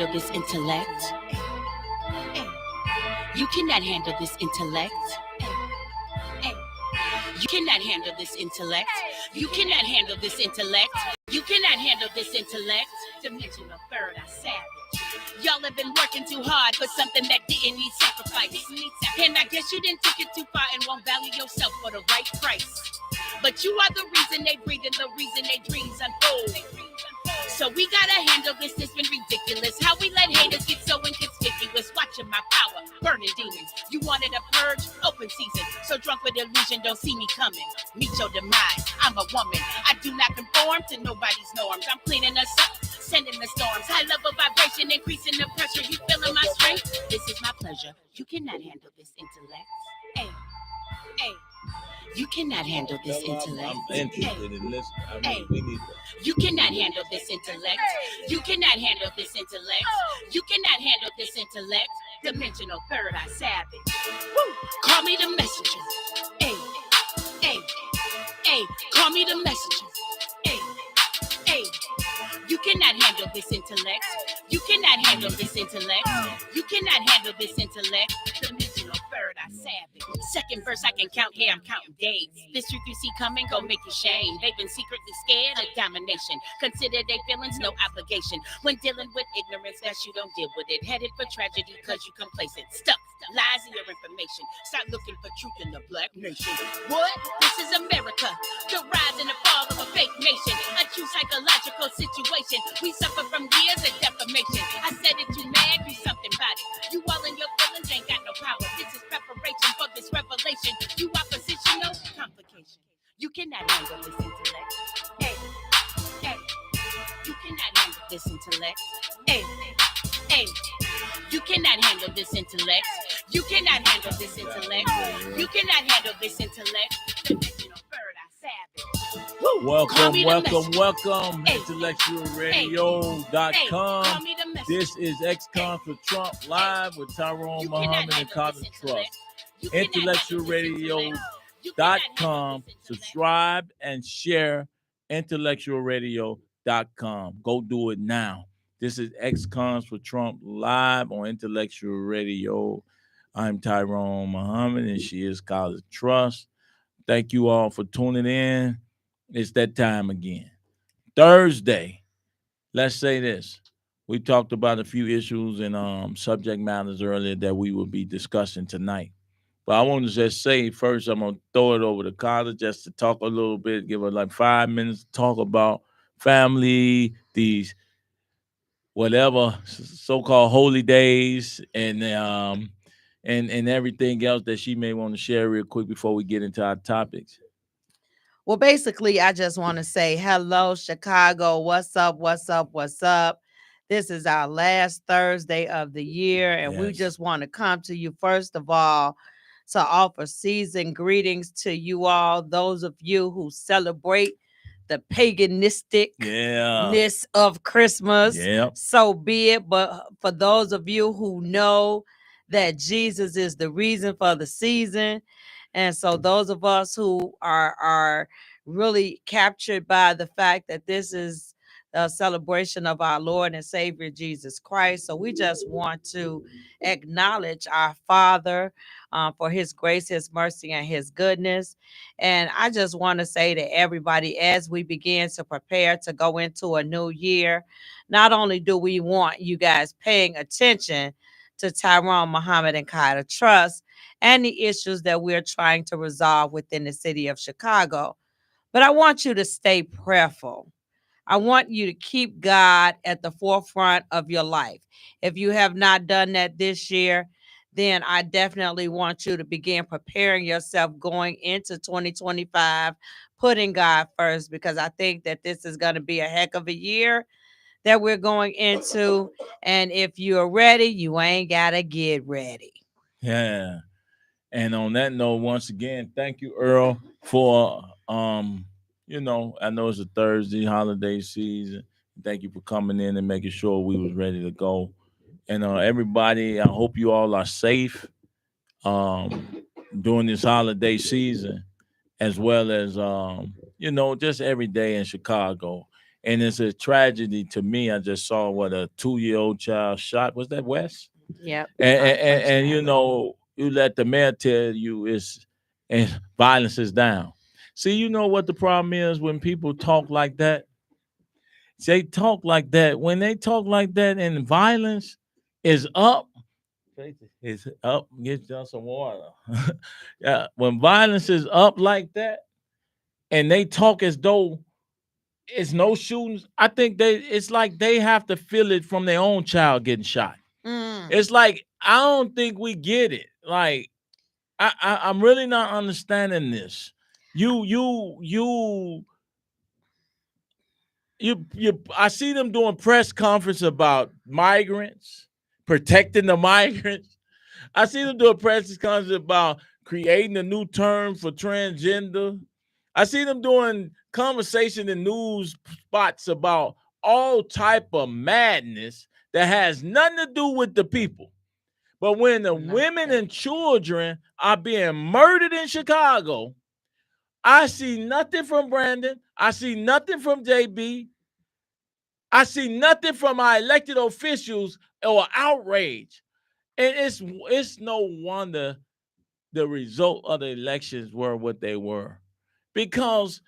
handle this intellect. You cannot handle this intellect. You cannot handle this intellect. You cannot handle this intellect. You cannot handle this intellect. Dimensional third, I savage. Y'all have been working too hard for something that didn't need sacrifice. And I guess you didn't take it too far and won't value yourself for the right price. But you are the reason they breathe and the reason they dreams unfold. So we gotta handle this, it's been ridiculous. How we let haters get so inconspicuous. Watching my power, burning demons. You wanted a purge, open season. So drunk with illusion, don't see me coming. Meet your demise, I'm a woman. I do not conform to nobody's norms. I'm cleaning us up, sending the storms. High level vibration, increasing the pressure. You feeling my strength? This is my pleasure. You cannot handle this intellect. Hey, hey. You cannot handle this intellect. I'm interested in listening. We need to. You cannot handle this intellect. You cannot handle this intellect. You cannot handle this intellect. Dimensional third eye savage. Woo. Call me the messenger. Hey, hey, hey. Call me the messenger. Hey, hey. You cannot handle this intellect. You cannot handle this intellect. You cannot handle this intellect. Dimensional third eye savage. Second verse I can count here, I'm counting days. This truth you see coming, go make you shame. They've been secretly scared of domination. Consider their feelings no obligation. When dealing with ignorance, that you don't deal with it. Headed for tragedy cause you complacent. Stuck, lies in your information. Start looking for truth in the black nation. What? This is America. The rise and the fall of a fake nation. A true psychological situation. We suffer from years of defamation. I said it, you mad, do something about it. You all in your feelings ain't got no power. This is preparation for this revelation. You oppositional complication. You cannot handle this intellect. Hey, hey. You cannot handle this intellect. Hey, hey. You cannot handle this intellect. You cannot handle this intellect. You cannot handle this intellect. Dimensional third eye savage. Woo. Welcome. Hey. IntellectualRadio.com. Call me the messenger. This is ExCons4Trump live with Tyrone Muhammad and Carter Trust. IntellectualRadio.com. Subscribe and share IntellectualRadio.com. Go do it now. This is ExCons4Trump live on Intellectual Radio. I'm Tyrone Muhammad and she is Carter Trust. Thank you all for tuning in. It's that time again. Thursday. Let's say this. We talked about a few issues and subject matters earlier that we will be discussing tonight. But I want to just say first, I'm going to throw it over to Carter just to talk a little bit, give her like 5 minutes to talk about family, these whatever so-called holy days, and everything else that she may want to share real quick before we get into our topics. Well, basically, I just want to say hello, Chicago. What's up? What's up? What's up? This is our last Thursday of the year, and we just want to come to you, first of all, to offer season greetings to you all, those of you who celebrate the paganisticness of Christmas. So be it. But for those of you who know that Jesus is the reason for the season, and so those of us who are really captured by the fact that this is a celebration of our Lord and Savior Jesus Christ. So we just want to acknowledge our Father for his grace, his mercy, and his goodness. And I just want to say to everybody, as we begin to prepare to go into a new year, not only do we want you guys paying attention to Tyrone Muhammad and Carter Trust and the issues that we're trying to resolve within the city of Chicago, but I want you to stay prayerful. I want you to keep God at the forefront of your life. If you have not done that this year, then I definitely want you to begin preparing yourself going into 2025, putting God first, because I think that this is going to be a heck of a year that we're going into. And if you're ready, you ain't got to get ready. Yeah. And on that note, once again, thank you, Earl, for I know it's a Thursday holiday season. Thank you for coming in and making sure we was ready to go. And everybody, I hope you all are safe during this holiday season, as well as just every day in Chicago. And it's a tragedy to me. I just saw what a 2-year-old child shot. Was that West? Yep. And you know, you let the mayor tell you and violence is down. See, you know what the problem is when people talk like that? They talk like that. When they talk like that and violence is up, it's up. Get y'all some water. Yeah, when violence is up like that, and they talk as though it's no shootings, I think it's like they have to feel it from their own child getting shot. It's like I don't think we get it. Like I'm really not understanding this. You I see them doing press conference about migrants, protecting the migrants. I see them doing press conference about creating a new term for transgender. I see them doing conversation in news spots about all type of madness that has nothing to do with the people. But when the women and children are being murdered in Chicago, I see nothing from Brandon. I see nothing from JB. I see nothing from our elected officials or outrage. And it's no wonder the result of the elections were what they were. Because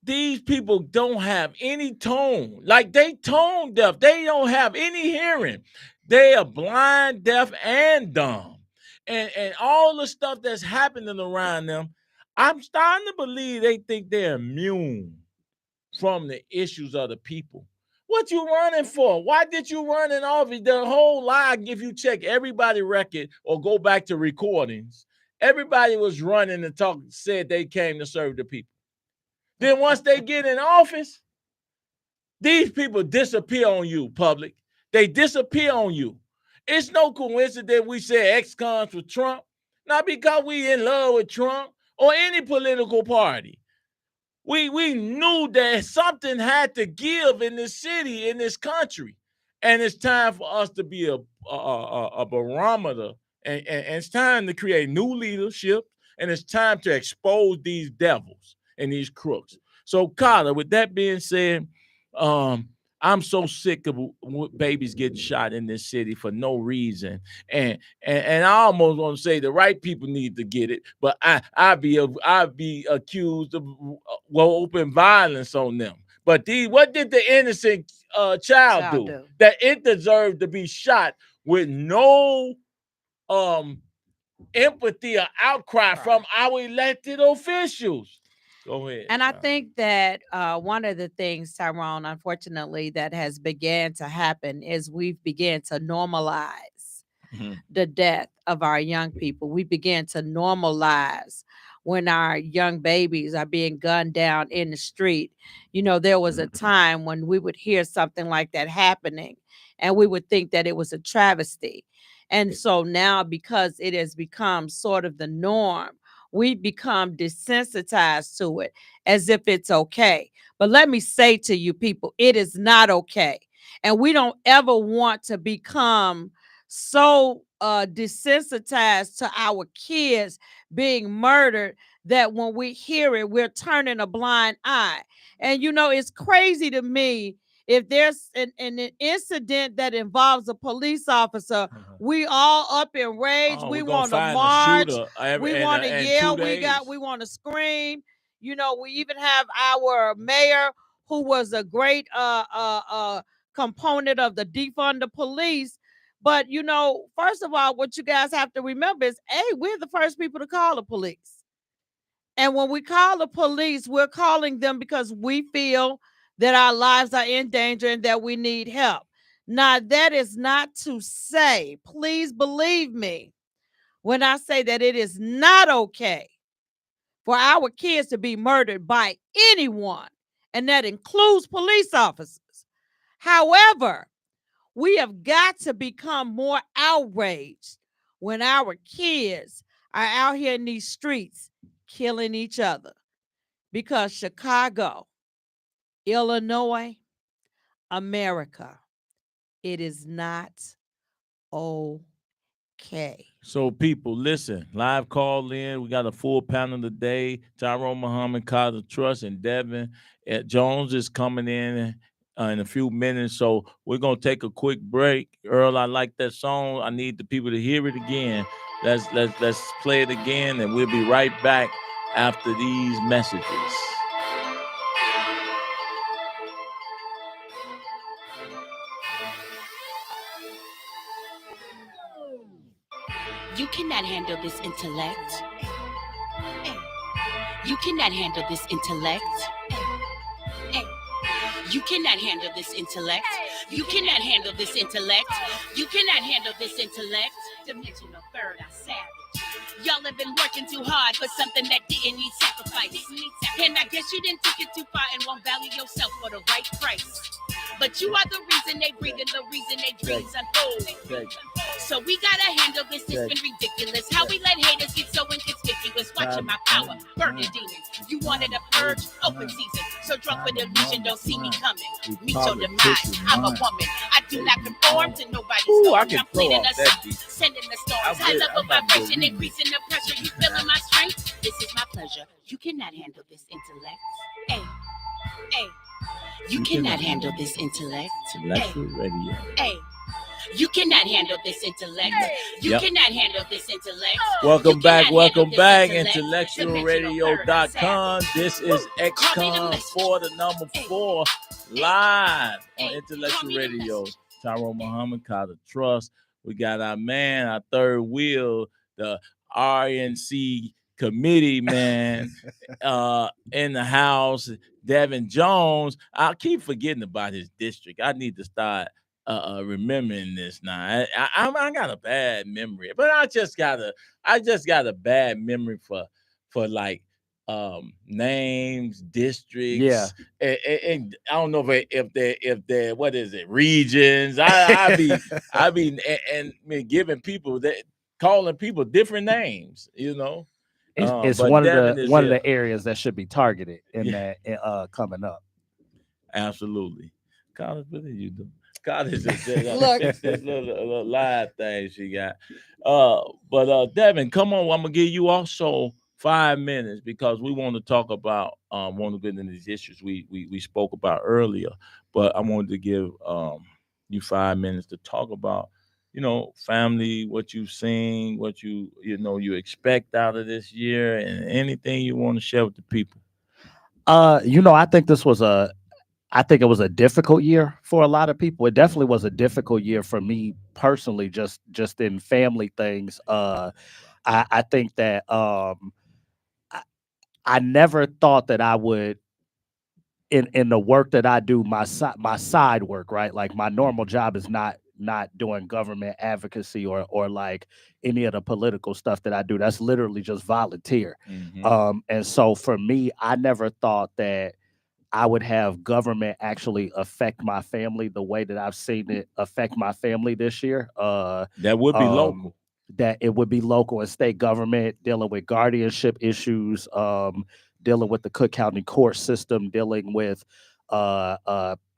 these people don't have any tone. Like they tone deaf. They don't have any hearing. They are blind, deaf, and dumb. And all the stuff that's happening around them, I'm starting to believe they think they're immune from the issues of the people. What you running for? Why did you run in office? The whole lie, if you check everybody's record or go back to recordings, everybody was running and said they came to serve the people. Then once they get in office, these people disappear on you, public. They disappear on you. It's no coincidence we say ex-cons for Trump, not because we in love with Trump or any political party. We knew that something had to give in this city, in this country. And it's time for us to be a barometer. And it's time to create new leadership. And it's time to expose these devils and these crooks. So, Carter, with that being said, I'm so sick of babies getting shot in this city for no reason, and I almost want to say the right people need to get it, but I'd be accused of open violence on them. But what did the innocent child do that it deserved to be shot with no empathy or outcry from our elected officials? Go ahead. And I think that one of the things, Tyrone, unfortunately, that has began to happen is we've began to normalize the death of our young people. We began to normalize when our young babies are being gunned down in the street. You know, there was a time when we would hear something like that happening and we would think that it was a travesty. And so now, because it has become sort of the norm, we become desensitized to it as if it's okay. But let me say to you people, it is not okay. And we don't ever want to become so desensitized to our kids being murdered that when we hear it, we're turning a blind eye. And, you know, it's crazy to me. If there's an incident that involves a police officer, we all up in rage. We want to march. We want to yell. We want to scream. You know, we even have our mayor who was a great component of the defund the police. But, you know, first of all, what you guys have to remember is, hey, we're the first people to call the police. And when we call the police, we're calling them because we feel that our lives are in danger and that we need help. Now, that is not to say, please believe me, when I say that it is not okay for our kids to be murdered by anyone, and that includes police officers. However, we have got to become more outraged when our kids are out here in these streets killing each other, because Chicago, Illinois, America, it is not okay. So people, listen, live call in. We got a full panel today. Tyrone Muhammad, Carter Trust, and Devin Jones is coming in in a few minutes. So we're gonna take a quick break. Earl, I like that song. I need the people to hear it again. Let's play it again, and we'll be right back after these messages. You cannot handle this intellect. You cannot handle this intellect. You cannot handle this intellect. You cannot handle this intellect. You cannot handle this intellect. Dimensional third, I savage. Y'all have been working too hard for something that didn't need sacrifice. And I guess you didn't take it too far and won't value yourself for the right price. But you are the reason they breathe and the reason they dreams unfold. So we gotta handle this, it's been ridiculous. How we let haters get so inconspicuous. Watching my power, burning demons. You wanted a purge, open season. So drunk with illusion, don't see me coming. Meet your demise, I'm a woman. I do not conform to nobody's norms. I'm cleaning us up, sending the storms. High level vibration, increasing the pressure. You feeling my strength? This is my pleasure. You cannot handle this intellect. Hey, hey. You cannot handle this intellect. Intellectual Radio. Hey, you cannot handle this intellect. You cannot handle this intellect. Welcome back. IntellectualRadio.com. This is ExCons4 live on Intellectual Radio. Tyrone Muhammad, Carter Trust. We got our man, our third wheel, the RNC committee man in the house, Devin Jones. I keep forgetting about his district. I need to start remembering this now. I got a bad memory, but I just got a bad memory for like names, districts. And I don't know if they're what is it, regions. I be giving people that, calling people different names, you know. It's one of the areas that should be targeted in that coming up. Absolutely. College, what did you do? College is this little live thing she got. But Devin, come on, I'm gonna give you also 5 minutes because we want to talk about one of these issues we spoke about earlier. But I wanted to give you 5 minutes to talk about, you know, family, what you've seen, what you expect out of this year, and anything you want to share with the people. I think it was a difficult year for a lot of people. It definitely was a difficult year for me personally, just in family things. I think that I never thought that I would, in the work that I do, my side work, right? Like my normal job is not doing government advocacy or like any of the political stuff that I do. That's literally just volunteer. Mm-hmm. And so for me, I never thought that I would have government actually affect my family the way that I've seen it affect my family this year. That would be local. That it would be local and state government dealing with guardianship issues, dealing with the Cook County court system, dealing with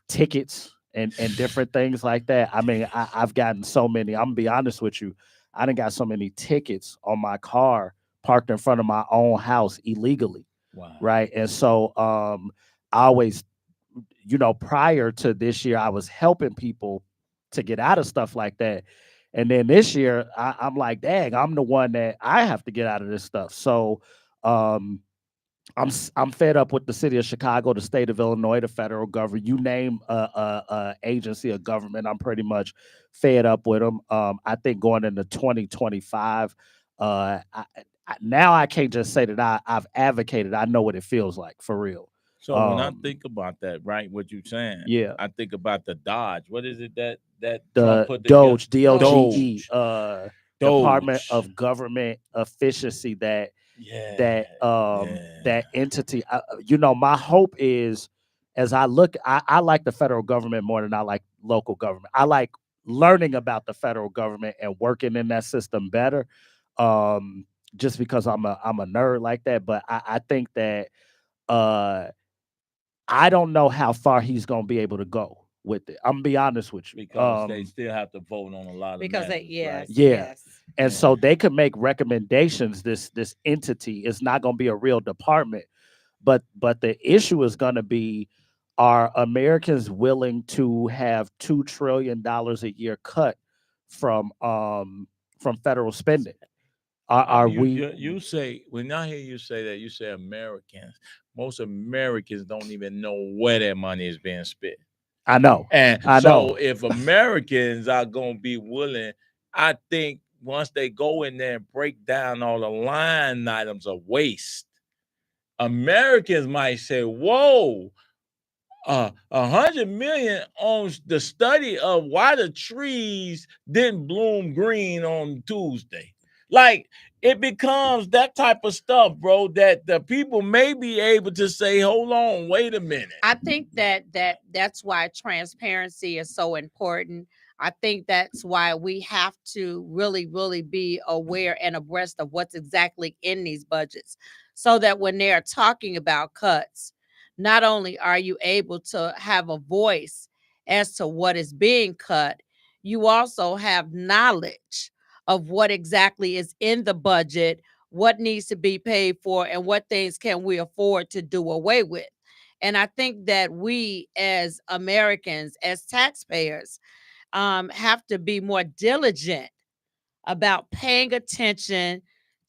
tickets and different things like that. I mean, I've gotten so many. I'm gonna be honest with you. I done got so many tickets on my car parked in front of my own house illegally. Wow. Right. And so I always, prior to this year, I was helping people to get out of stuff like that. And then this year, I'm like, dang, I'm the one that I have to get out of this stuff. So I'm fed up with the city of Chicago, the state of Illinois, the federal government. You name a agency of government, I'm pretty much fed up with them. I think going into 2025, now I can't just say that I've advocated. I know what it feels like for real. So when I think about that, right, what you're saying, yeah, I think about the Dodge. What is it that the put Doge, together? DOGE, Department of Government Efficiency, that entity. My hope is, as I look, I like the federal government more than I like local government. I like learning about the federal government and working in that system better, just because I'm a nerd like that. But I think that I don't know how far he's going to be able to go with it. I'm gonna be honest with you, because they still have to vote on a lot of because matters, right? yes. And so they could make recommendations. This entity is not going to be a real department, but the issue is going to be are Americans willing to have $2 trillion a year cut from federal spending? Are we? You say, when I hear you say that, you say Americans. Most Americans don't even know where their money is being spent. I know. And I so know. if Americans are going to be willing, I think once they go in there and break down all the line items of waste, Americans might say, whoa, 100 million on the study of why the trees didn't bloom green on Tuesday. Like, it becomes that type of stuff, bro, that the people may be able to say, hold on, wait a minute. I think that's why transparency is so important. I think that's why we have to really, really be aware and abreast of what's exactly in these budgets, so that when they're talking about cuts, not only are you able to have a voice as to what is being cut, you also have knowledge of what exactly is in the budget, what needs to be paid for, and what things can we afford to do away with. And I think that we as Americans, as taxpayers, have to be more diligent about paying attention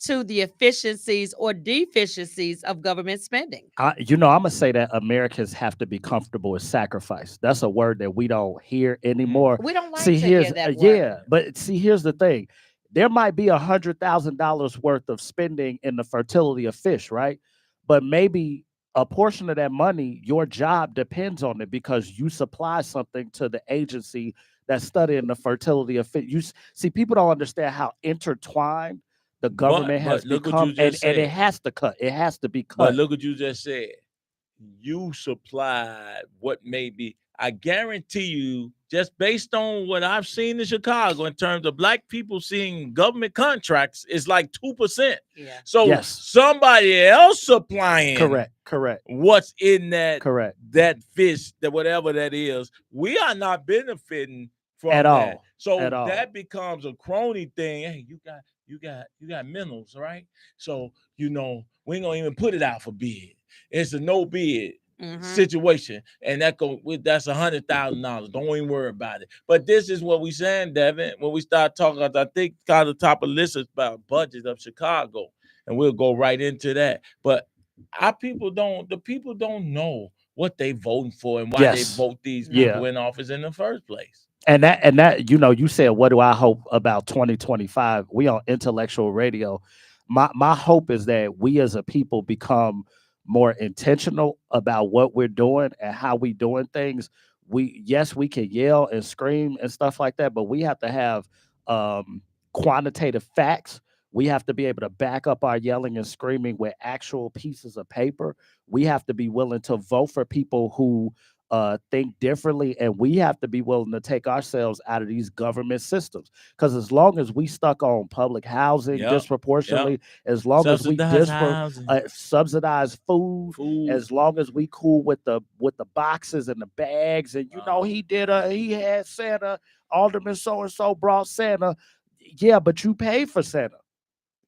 to the efficiencies or deficiencies of government spending. I'm gonna say that Americans have to be comfortable with sacrifice. That's a word that we don't hear anymore. We don't like See, to here's hear that word. yeah, but see, here's the thing: there might be $100,000 worth of spending in the fertility of fish, right? But maybe a portion of that money, your job depends on it because you supply something to the agency that's studying the fertility of fish. See, people don't understand how intertwined the government has become, and it has to cut. It has to be cut. But look what you just said. You supplied what may be. I guarantee you, just based on what I've seen in Chicago in terms of black people seeing government contracts, is like 2%. Yeah. So somebody else supplying correct what's in that that fish, that whatever that is, we are not benefiting from at that. all. So at that all. becomes a crony thing. Hey, you got minerals, right? So we ain't gonna even put it out for bid. It's a no bid situation, and that's $100,000. Don't even worry about it. But this is what we saying, Devin. When we start talking, I think kind of top of the list is about budget of Chicago, and we'll go right into that. But the people don't know what they voting for and why they vote these people in office in the first place. And that you said, what do I hope about 2025? We on Intellectual Radio. My hope is that we as a people become more intentional about what we're doing and how we doing things. We can yell and scream and stuff like that, but we have to have quantitative facts. We have to be able to back up our yelling and screaming with actual pieces of paper. We have to be willing to vote for people who think differently, and we have to be willing to take ourselves out of these government systems. Because as long as we stuck on public housing disproportionately, as long as we subsidize food, as long as we cool with the boxes and the bags, and he had Santa, Alderman so and so brought Santa, but you paid for Santa.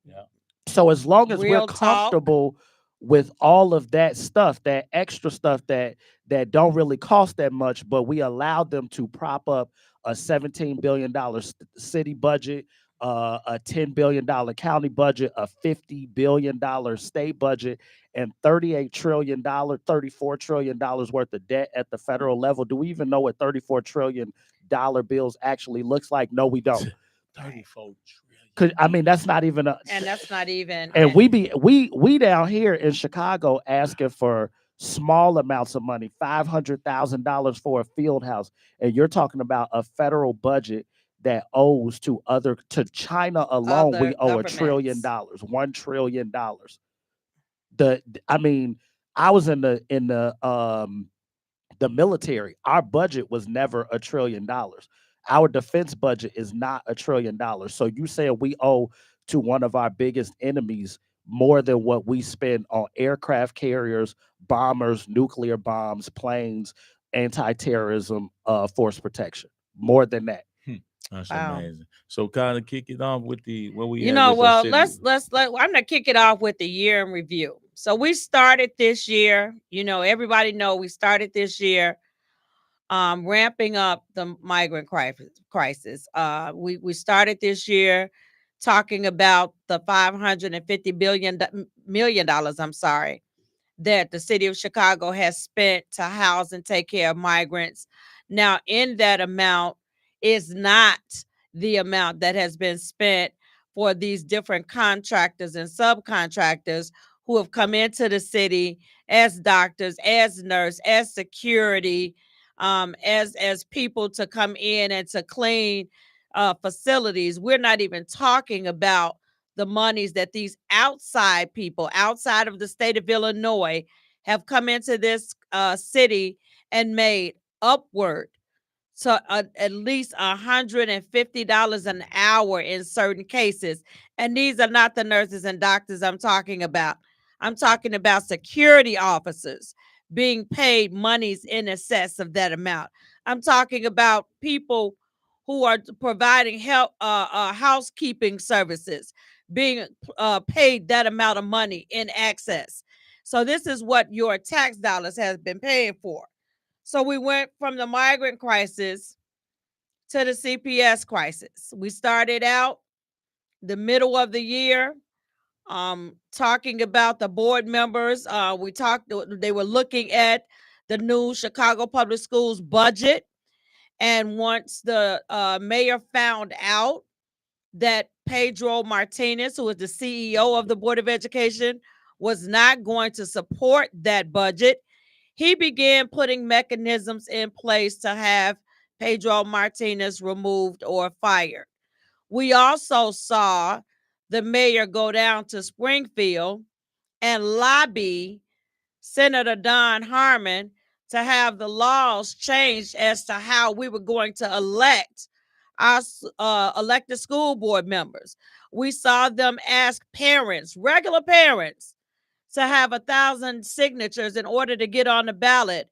Yeah. So as long as we're comfortable with all of that stuff, that extra stuff that don't really cost that much, but we allowed them to prop up a $17 billion city budget, a $10 billion county budget, a $50 billion state budget, and $34 trillion worth of debt at the federal level. Do we even know what $34 trillion bills actually looks like? No, we don't. 34 trillion. That's not even and we down here in Chicago asking for small amounts of money, $500,000 for a field house, and you're talking about a federal budget that owes to China alone. We owe $1 trillion, $1 trillion. I was in the military. Our budget was never $1 trillion. Our defense budget is not $1 trillion. So you say we owe to one of our biggest enemies more than what we spend on aircraft carriers, bombers, nuclear bombs, planes, anti-terrorism, force protection. More than that. That's amazing. So kind of kick it off with I'm gonna kick it off with the year in review. So we started this year, everybody know we started this year ramping up the migrant crisis. We started this year talking about the $550 million, I'm sorry, that the city of Chicago has spent to house and take care of migrants. Now, in that amount is not the amount that has been spent for these different contractors and subcontractors who have come into the city as doctors, as nurse, as security, as people to come in and to clean facilities. We're not even talking about the monies that these outside people outside of the state of Illinois have come into this city and made upward to at least $150 an hour in certain cases. And these are not the nurses and doctors I'm talking about. I'm talking about security officers being paid monies in excess of that amount. I'm talking about people who are providing help, housekeeping services, being paid that amount of money in excess. So this is what your tax dollars has been paying for. So we went from the migrant crisis to the CPS crisis. We started out the middle of the year talking about the board members. They were looking at the new Chicago Public Schools budget. And once the mayor found out that Pedro Martinez, who is the CEO of the Board of Education, was not going to support that budget, he began putting mechanisms in place to have Pedro Martinez removed or fired. We also saw the mayor go down to Springfield and lobby Senator Don Harmon to have the laws changed as to how we were going to elect our elected school board members. We saw them ask parents, regular parents, to have 1,000 signatures in order to get on the ballot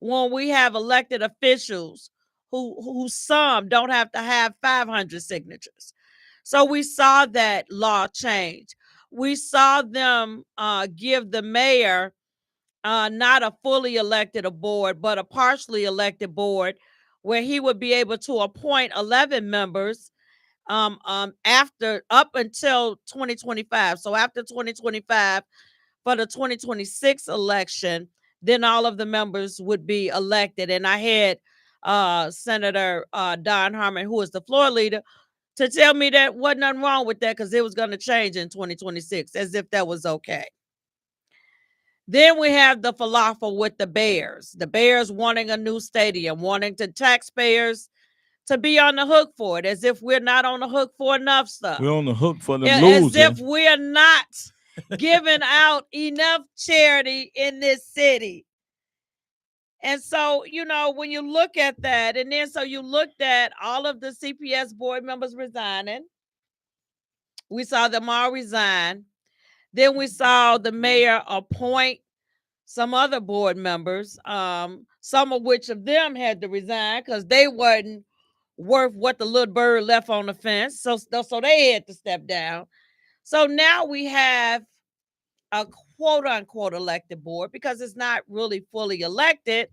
when we have elected officials who some don't have to have 500 signatures. So we saw that law change. We saw them give the mayor not a fully elected board, but a partially elected board where he would be able to appoint 11 members after up until 2025. So after 2025, for the 2026 election, then all of the members would be elected. And I had Senator Don Harmon, who is the floor leader, to tell me that wasn't nothing wrong with that because it was going to change in 2026, as if that was okay. Then we have the falafel with the Bears wanting a new stadium, wanting the taxpayers to be on the hook for it, as if we're not on the hook for enough stuff. We're on the hook for the losing. As if we're not giving out enough charity in this city. And so, when you look at that, and then so you looked at all of the CPS board members resigning. We saw them all resign. Then we saw the mayor appoint some other board members, some of which of them had to resign because they wasn't worth what the little bird left on the fence. So they had to step down. So now we have a quote unquote elected board because it's not really fully elected,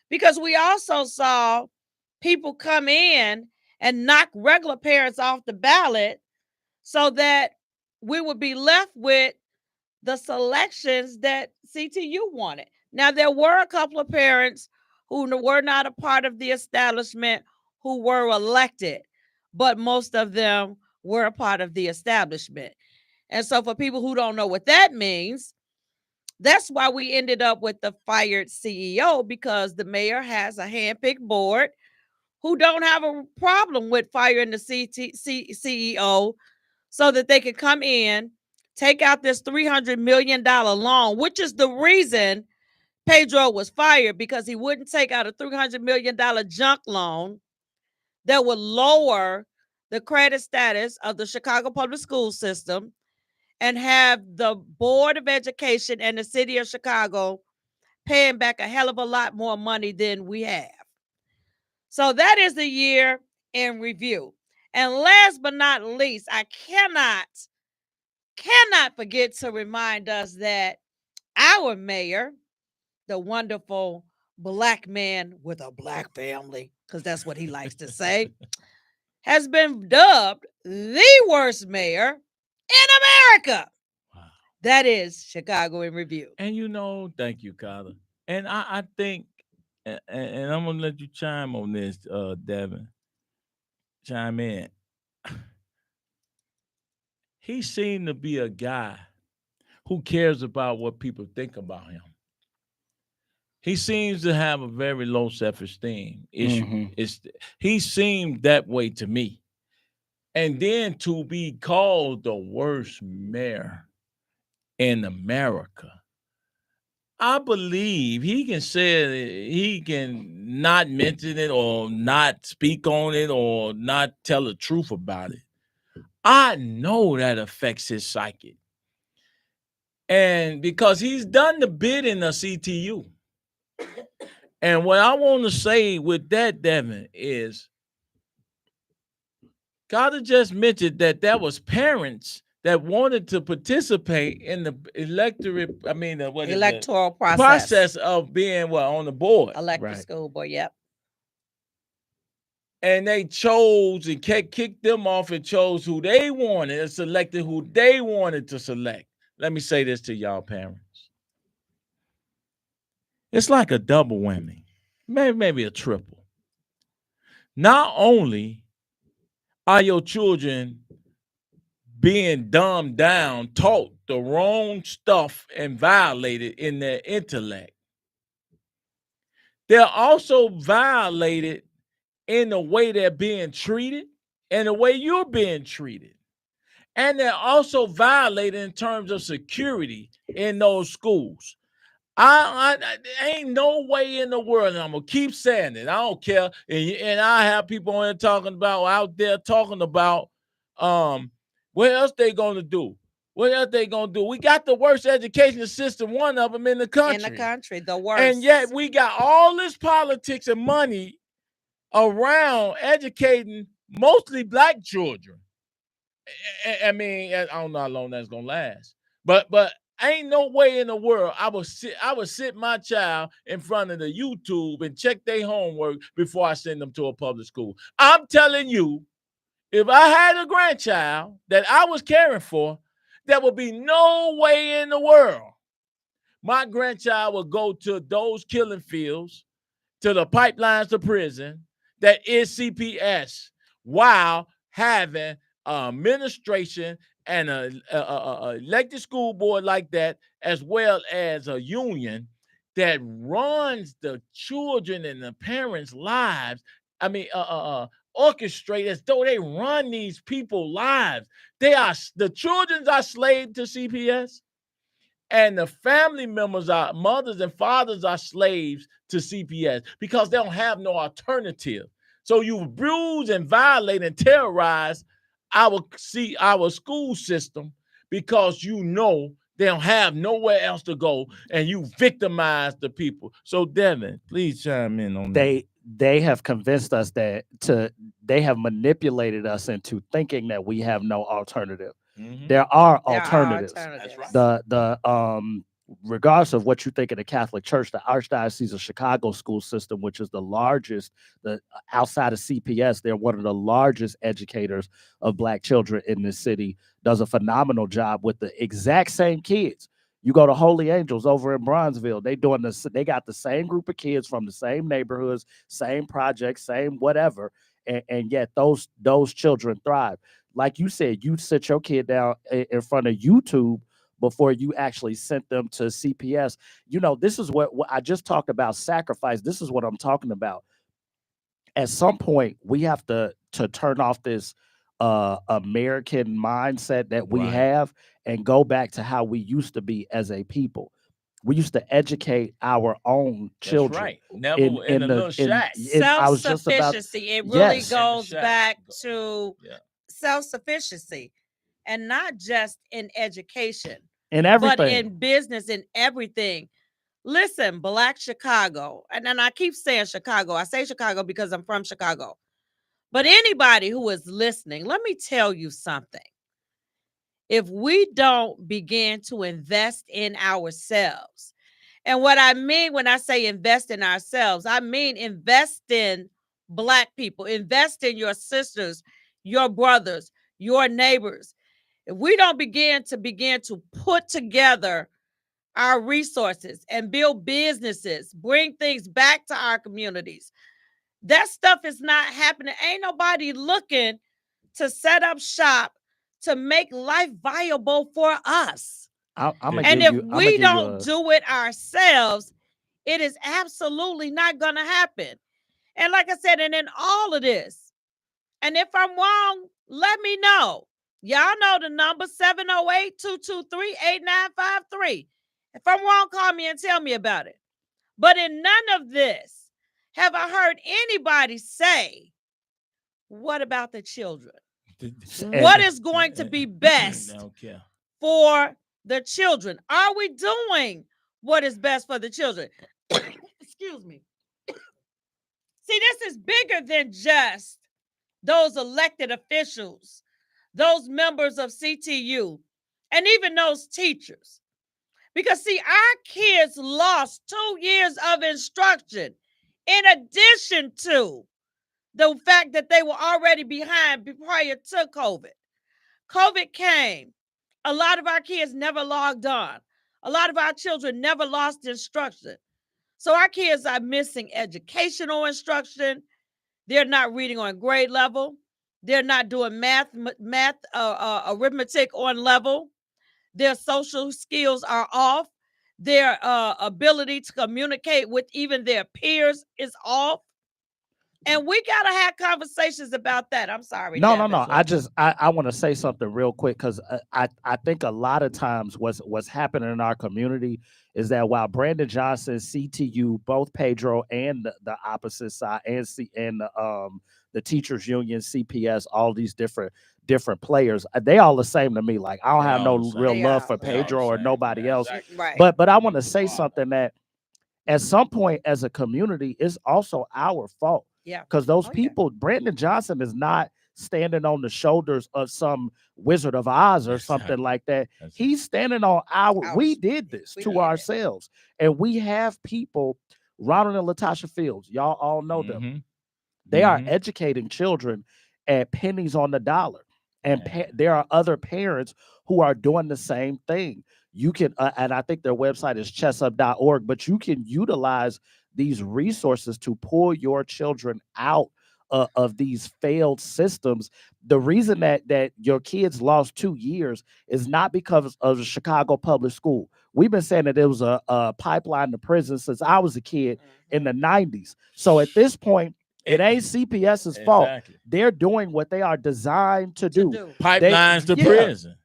because we also saw people come in and knock regular parents off the ballot so that we would be left with the selections that CTU wanted. Now, there were a couple of parents who were not a part of the establishment who were elected, but most of them were a part of the establishment. And so for people who don't know what that means, that's why we ended up with the fired CEO, because the mayor has a handpicked board who don't have a problem with firing the CEO so that they could come in, take out this $300 million loan, which is the reason Pedro was fired, because he wouldn't take out a $300 million junk loan that would lower the credit status of the Chicago public school system and have the Board of Education and the city of Chicago paying back a hell of a lot more money than we have. So that is the year in review. And last but not least, I cannot forget to remind us that our mayor, the wonderful black man with a black family, because that's what he likes to say, has been dubbed the worst mayor in America. Wow. That is Chicago in Review. And thank you, Carla. And I think, and I'm gonna let you chime on this, Devin. Chime in. He seemed to be a guy who cares about what people think about him. He seems to have a very low self-esteem issue. Mm-hmm. He seemed that way to me. And then to be called the worst mayor in America, I believe he can say it, he can not mention it or not speak on it or not tell the truth about it. I know that affects his psyche. And because he's done the bidding of CTU. And what I want to say with that, Devin, is Carter just mentioned that there was parents that wanted to participate in the electoral process of being on the board. Elected school board, yep. And they chose and kicked them off and chose who they wanted and selected who they wanted to select. Let me say this to y'all parents. It's like a double whammy, maybe a triple. Not only are your children being dumbed down, taught the wrong stuff and violated in their intellect, they're also violated in the way they're being treated and the way you're being treated. And they're also violated in terms of security in those schools. I ain't no way in the world, and I'm gonna keep saying it. I don't care, and I have people out there talking about, what else they gonna do? What else they gonna do? We got the worst education system, one of them in the country. The worst. And yet we got all this politics and money around educating mostly black children. I mean, I don't know how long that's gonna last, but ain't no way in the world I would sit my child in front of the YouTube and check their homework before I send them to a public school. I'm telling you, if I had a grandchild that I was caring for, there would be no way in the world my grandchild would go to those killing fields, to the pipelines to prison that is CPS, while having administration and a elected school board like that, as well as a union that runs the children and the parents' lives. I mean, orchestrate as though they run these people's lives. The children are slaves to CPS, and the family members mothers and fathers are slaves to CPS because they don't have no alternative. So you bruise and violate and terrorize our school system because they don't have nowhere else to go, and you victimize the people. So Devin, please chime in on that. They have convinced us they have manipulated us into thinking that we have no alternative. Mm-hmm. There are alternatives. That's right. The regardless of what you think of the Catholic Church, the Archdiocese of Chicago school system, which is the largest, outside of CPS, they're one of the largest educators of black children in this city, does a phenomenal job with the exact same kids. You go to Holy Angels over in Bronzeville, they got the same group of kids from the same neighborhoods, same projects, same whatever, and yet those children thrive. Like you said, you sit your kid down in front of YouTube before you actually sent them to CPS. This is what I just talked about, sacrifice. This is what I'm talking about. At some point, we have to turn off this American mindset that we have and go back to how we used to be as a people. We used to educate our own children. That's right. Never in a little shack. Self-sufficiency. It really goes back to self-sufficiency, and not just in education, in everything, but in business, in everything. Listen, Black Chicago, and then I keep saying Chicago. I say Chicago because I'm from Chicago. But anybody who is listening, let me tell you something. if we don't begin to invest in ourselves. And what I mean when I say invest in ourselves, I mean invest in Black people, invest in your sisters, your brothers, your neighbors. If we don't begin to put together our resources and build businesses, bring things back to our communities, that stuff is not happening. Ain't nobody looking to set up shop to make life viable for us. And if we don't do it ourselves, it is absolutely not going to happen. And like I said, and in all of this, and if I'm wrong, let me know. Y'all know the number 708-223-8953. If I'm wrong, call me and tell me about it. But in none of this have I heard anybody say, what about the children? What is going to be best for the children? Are we doing what is best for the children? Excuse me. See, this is bigger than just those elected officials, those members of CTU, and even those teachers. Because, see, our kids lost 2 years of instruction in addition to the fact that they were already behind prior to COVID. COVID came. A lot of our kids never logged on. A lot of our children never lost instruction. So our kids are missing educational instruction. They're not reading on grade level. They're not doing math, arithmetic on level. Their social skills are off. Their ability to communicate with even their peers is off. And we got to have conversations about that. I'm sorry. No. I want to say something real quick because I think a lot of times what's happening in our community is that while Brandon Johnson, CTU, both Pedro and the opposite side, and the teachers union, CPS, all these different players, they all the same to me. Like I don't have no real love for Pedro or nobody else. Right. But I want to say something that at some point as a community, it's also our fault. Yeah. Because those people, Brandon Johnson is not standing on the shoulders of some Wizard of Oz or something like that. He's standing on we did this to ourselves. And we have people, Ronald and Latasha Fields, y'all all know them. They are educating children at pennies on the dollar. And there are other parents who are doing the same thing. You can, and I think their website is chessup.org, but you can utilize these resources to pull your children out of these failed systems. The reason that your kids lost 2 years is not because of the Chicago public school. We've been saying that it was a pipeline to prison since I was a kid in the 90s. So at this point, it ain't CPS's fault. They're doing what they are designed to do. Pipelines to prison.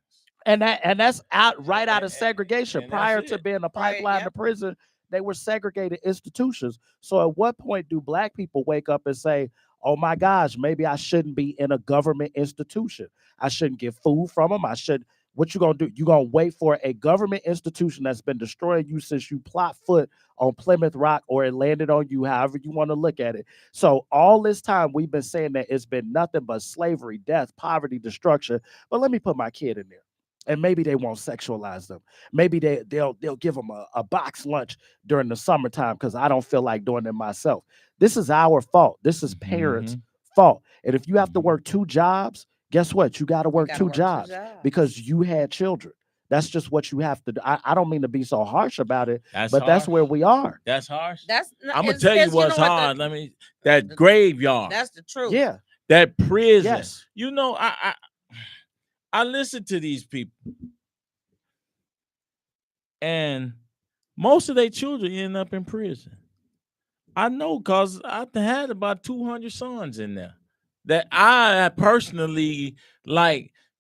And that's right out of segregation. Prior to being a pipeline to prison, they were segregated institutions. So at what point do Black people wake up and say, oh my gosh, maybe I shouldn't be in a government institution. I shouldn't get food from them. What you gonna do? You gonna wait for a government institution that's been destroying you since you plot foot on Plymouth Rock, or it landed on you, however you want to look at it. So all this time we've been saying that it's been nothing but slavery, death, poverty, destruction. But let me put my kid in there. And maybe they won't sexualize them. Maybe they'll give them a box lunch during the summertime because I don't feel like doing it myself. This is our fault. This is parents' fault. And if you have to work 2 jobs, guess what? You got to work 2 jobs because you had children. That's just what you have to do. I don't mean to be so harsh about it, but that's where we are. That's harsh. I'm gonna tell you what's hard. That graveyard. That's the truth. Yeah. That prison. Yes. You know, I listen to these people, and most of their children end up in prison. I know because I've had about 200 sons in there that I personally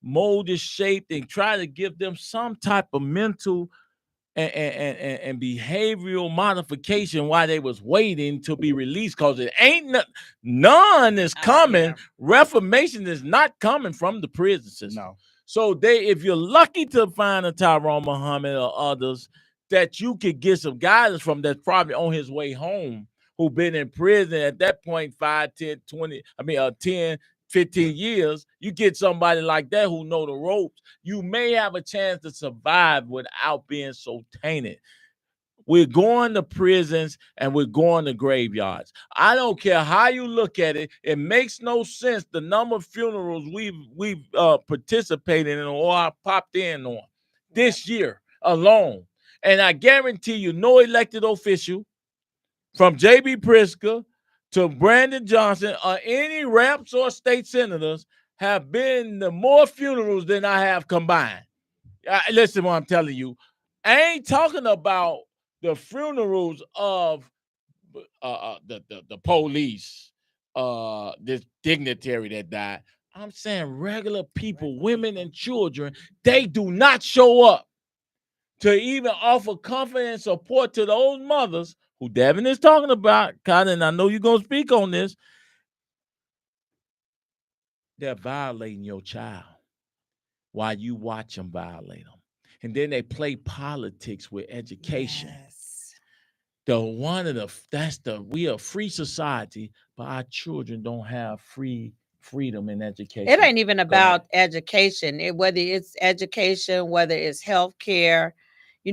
molded, shaped, and try to give them some type of mental and behavioral modification while they was waiting to be released, because it ain't none is coming. Yeah. Reformation is not coming from the prison system. No. So if you're lucky to find a Tyrone Muhammad or others that you could get some guidance from, that's probably on his way home, who been in prison at that point 10, 15 years. You get somebody like that who know the ropes, you may have a chance to survive without being so tainted. We're going to prisons and we're going to graveyards. I don't care how you look at it. It makes no sense the number of funerals we've participated in or popped in on this year alone. And I guarantee you, no elected official from J.B. Pritzker to Brandon Johnson or any reps or state senators have been to more funerals than I have combined. Listen, what I'm telling you, I ain't talking about the funerals of the police, this dignitary that died. I'm saying regular people, women and children, they do not show up to even offer comfort and support to those mothers who Devin is talking about. Colin, I know you're going to speak on this. They're violating your child while you watch them violate them. And then they play politics with education. Yes. We are a free society, but our children don't have freedom in education. It ain't even about education. Whether it's education, whether it's healthcare,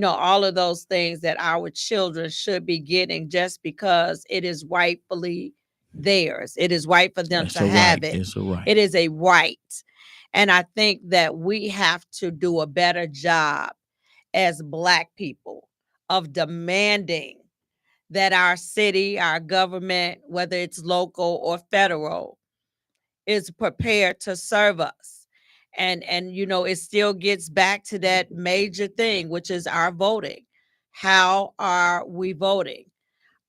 all of those things that our children should be getting just because it is rightfully theirs. It is right for them to have it. It's a right. It is a right. And I think that we have to do a better job as Black people of demanding that our city, our government, whether it's local or federal, is prepared to serve us. And it still gets back to that major thing, which is our voting. How are we voting?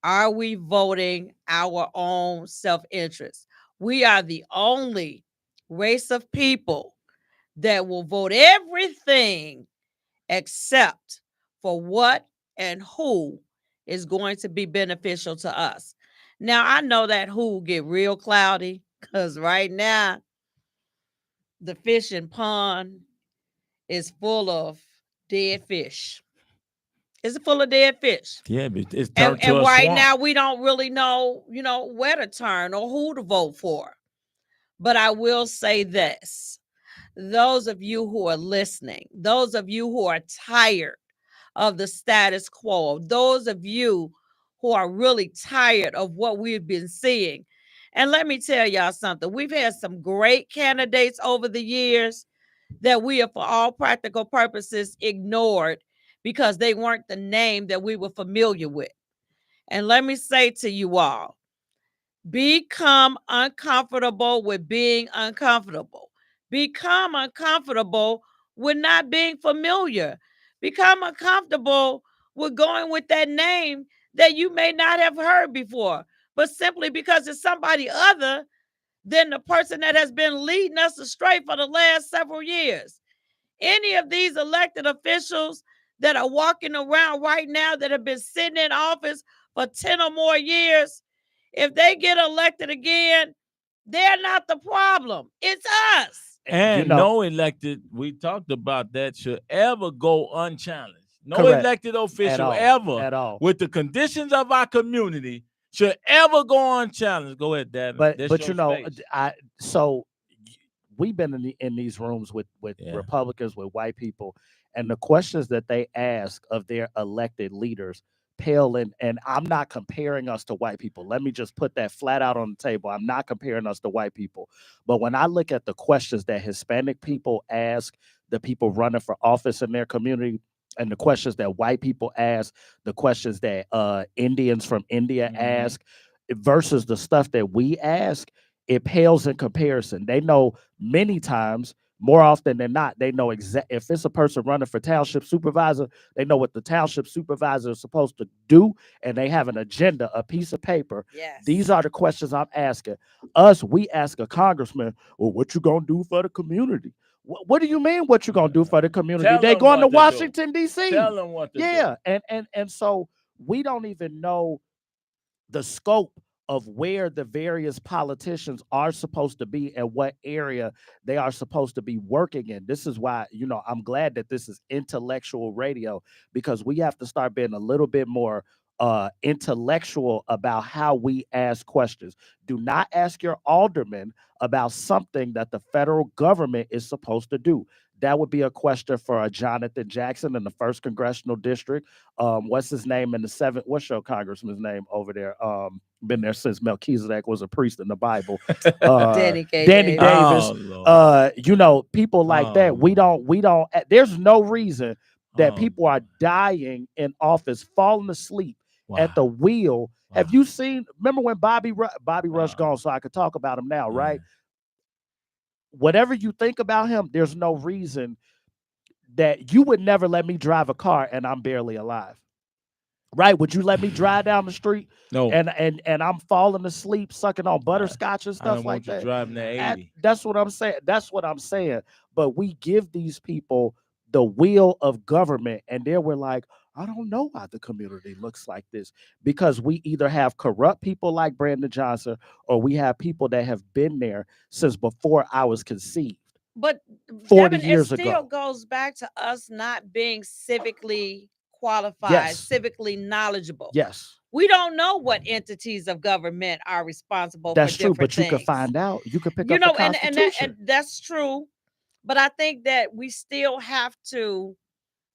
Are we voting our own self-interest? We are the only race of people that will vote everything except for what and who is going to be beneficial to us. Now, I know that who get real cloudy because right now the fishing pond is full of dead fish. It's full of dead fish. Yeah, but it's and right now we don't really know, where to turn or who to vote for. But I will say this. Those of you who are listening, those of you who are tired of the status quo, those of you who are really tired of what we've been seeing. And let me tell y'all something. We've had some great candidates over the years that we have, for all practical purposes, ignored because they weren't the name that we were familiar with. And let me say to you all, become uncomfortable with being uncomfortable. Become uncomfortable with not being familiar. Become uncomfortable with going with that name that you may not have heard before, but simply because it's somebody other than the person that has been leading us astray for the last several years. Any of these elected officials that are walking around right now that have been sitting in office for 10 or more years, if they get elected again, they're not the problem. It's us. And no elected, we talked about that, should ever go unchallenged. No Correct. Elected official at all, with the conditions of our community, should ever go unchallenged. Go ahead, Dad. But so we've been in these rooms with Republicans, with white people, and the questions that they ask of their elected leaders pale and I'm not comparing us to white people. Let me just put that flat out on the table. I'm not comparing us to white people. But when I look at the questions that Hispanic people ask the people running for office in their community, and the questions that white people ask, the questions that Indians from India ask, versus the stuff that we ask, it pales in comparison. They know many times, more often than not, they know if it's a person running for township supervisor, they know what the township supervisor is supposed to do, and they have an agenda, a piece of paper. Yes. These are the questions I'm asking. Us, we ask a congressman, well, what you gonna do for the community? What do you mean, what you gonna do for the community? They're going to Washington, D.C. Tell them what to do. And so we don't even know the scope of where the various politicians are supposed to be and what area they are supposed to be working in. This is why, I'm glad that this is intellectual radio, because we have to start being a little bit more intellectual about how we ask questions. Do not ask your alderman about something that the federal government is supposed to do. That would be a question for a Jonathan Jackson in the 1st Congressional District. What's his name in the 7th? What's your congressman's name over there? Been there since Melchizedek was a priest in the Bible. Danny Davis. You know, people like that. We Lord. don't. There's no reason that people are dying in office, falling asleep at the wheel. Have you seen? Remember when Bobby Rush gone, so I could talk about him now, right? Whatever you think about him, there's no reason that you would never let me drive a car and I'm barely alive. Right? Would you let me drive down the street? No. And I'm falling asleep, sucking on butterscotch and stuff like that. Driving the 80. That's what I'm saying. That's what I'm saying. But we give these people the wheel of government, and there we're like, I don't know why the community looks like this, because we either have corrupt people like Brandon Johnson, or we have people that have been there since before I was conceived. But 40 Devin, years it still ago. goes back to us not being civically qualified, Yes. civically knowledgeable. Yes. We don't know what entities of government are responsible That's for true, different but you things. can find out. You can pick You up know, the Constitution. and that's true. But I think that we still have to,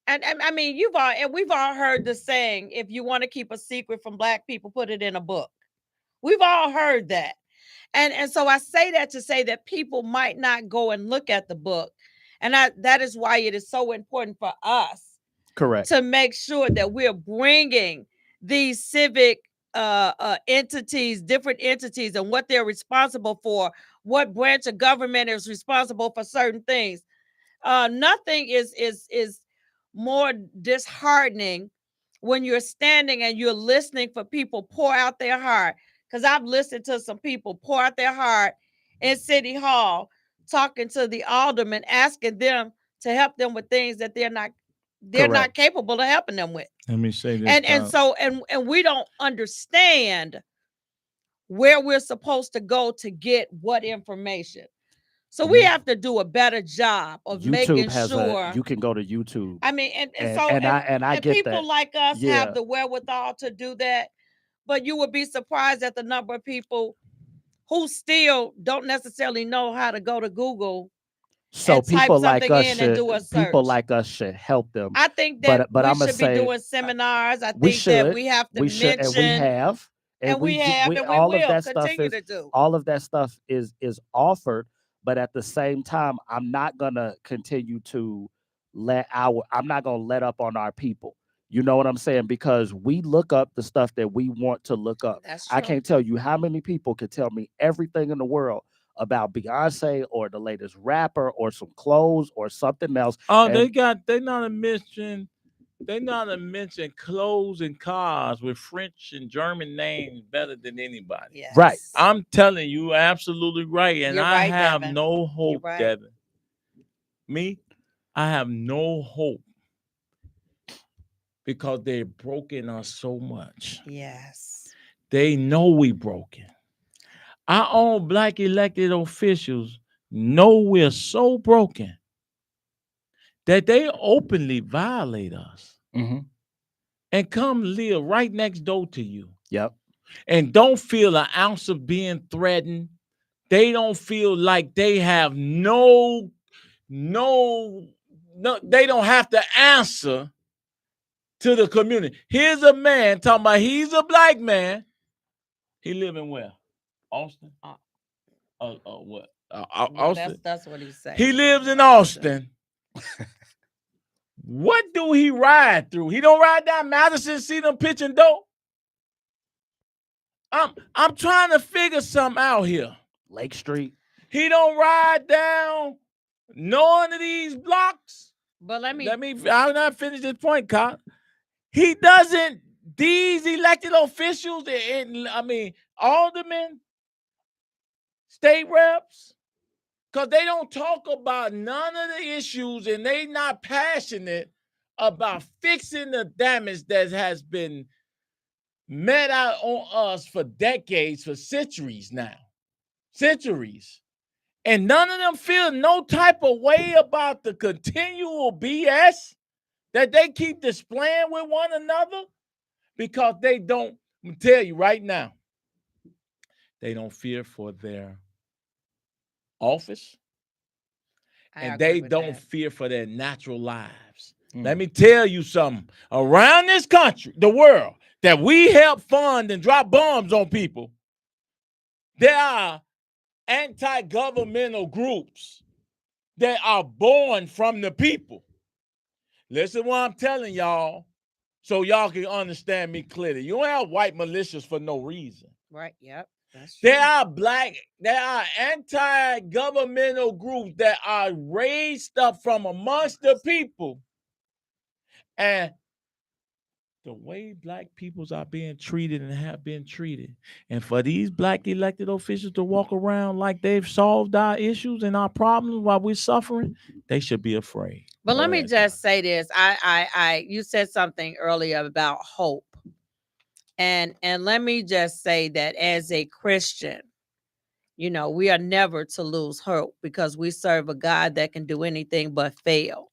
and I mean, we've all heard the saying, if you want to keep a secret from Black people, put it in a book. We've all heard that. And so I say that to say that people might not go and look at the book. And that is why it is so important for us, correct, to make sure that we're bringing these civic entities, different entities, and what they're responsible for, what branch of government is responsible for certain things. Nothing is more disheartening when you're standing and you're listening for people pour out their heart. Because I've listened to some people pour out their heart in City Hall, talking to the alderman, asking them to help them with things that they're not capable of helping them with. Let me say this. And we don't understand where we're supposed to go to get what information. So we have to do a better job of making sure you can go to YouTube. I mean, and I get people that. like us have the wherewithal to do that. But you would be surprised at the number of people who still don't necessarily know how to go to Google. So people like us should help them. I think that but we I'm should be doing seminars. I think that we have to mention, and we all of that stuff is all of that stuff is offered. But at the same time, I'm not gonna continue to I'm not gonna let up on our people. You know what I'm saying? Because we look up the stuff that we want to look up. I can't tell you how many people could tell me everything in the world about Beyonce or the latest rapper or some clothes or something else. Oh, they not a mention clothes and cars with French and German names better than anybody. Yes. Right. I'm telling you, absolutely right. And I have Devin. no hope, Devin. Me, I have no hope. Because they've broken us so much. Yes. They know we broken. Our own Black elected officials know we're so broken that they openly violate us and come live right next door to you. Yep. And don't feel an ounce of being threatened. They don't feel like they have no, they don't have to answer to the community. Here's a man talking about he's a Black man. He live in where? Austin? What? Austin? That's what he's saying. He lives in Austin. What do he ride through? He don't ride down Madison, see them pitching dope? I'm trying to figure something out here. Lake Street. He don't ride down none of these blocks. But I'll not finish this point, Kyle. He doesn't, these elected officials, aldermen, state reps, because they don't talk about none of the issues and they not passionate about fixing the damage that has been met out on us for decades, for centuries now. Centuries. And none of them feel no type of way about the continual BS that they keep displaying with one another. because they don't, I'm gonna tell you right now, they don't fear for their office, and they don't fear for their natural lives. Let me tell you something. Around this country, the world, that we help fund and drop bombs on people, there are anti-governmental groups that are born from the people. Listen to what I'm telling y'all, so y'all can understand me clearly. You don't have white militias for no reason. Right, yep. That's true. There are anti-governmental groups that are raised up from amongst the people. And the way black peoples are being treated and have been treated, and for these black elected officials to walk around like they've solved our issues and our problems while we're suffering, they should be afraid. But let me just say this. You said something earlier about hope. And let me just say that as a Christian, we are never to lose hope because we serve a God that can do anything but fail.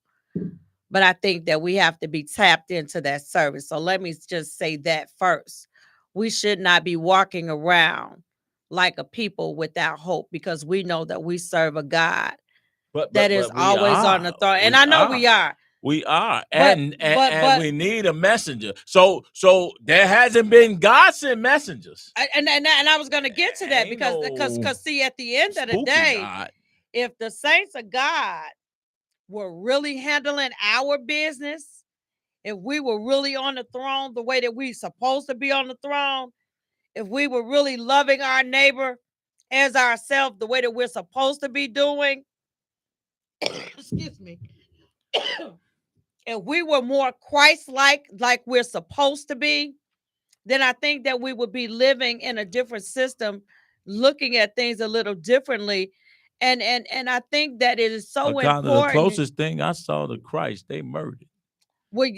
But I think that we have to be tapped into that service. So let me just say that first. We should not be walking around like a people without hope because we know that we serve a God that is always on the throne. And I know we are. We are. And we need a messenger. So there hasn't been God sent messengers. And I was going to get to that because see, at the end of the day, God, if the saints of God were really handling our business, if we were really on the throne the way that we're supposed to be on the throne, if we were really loving our neighbor as ourselves the way that we're supposed to be doing, excuse me, if we were more Christ-like, like we're supposed to be, then I think that we would be living in a different system, looking at things a little differently. And I think that it is so important. The closest thing I saw to Christ, they murdered. Well,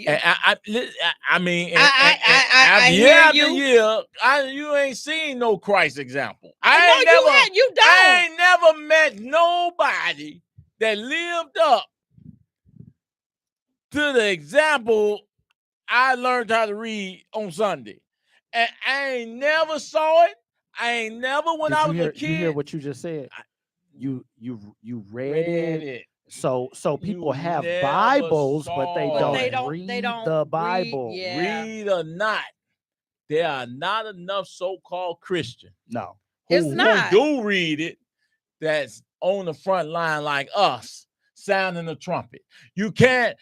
I mean, I year hear after year, you ain't seen no Christ example. You don't. I ain't never met nobody that lived up to the example I learned how to read on Sunday. And I ain't never saw it. I ain't never when I was a kid. You hear what you just said? You read it. So people have Bibles, but they don't read the Bible. Read or not, there are not enough so-called Christians. No, it's not. Who do read it? That's on the front line like us, sounding the trumpet. You can't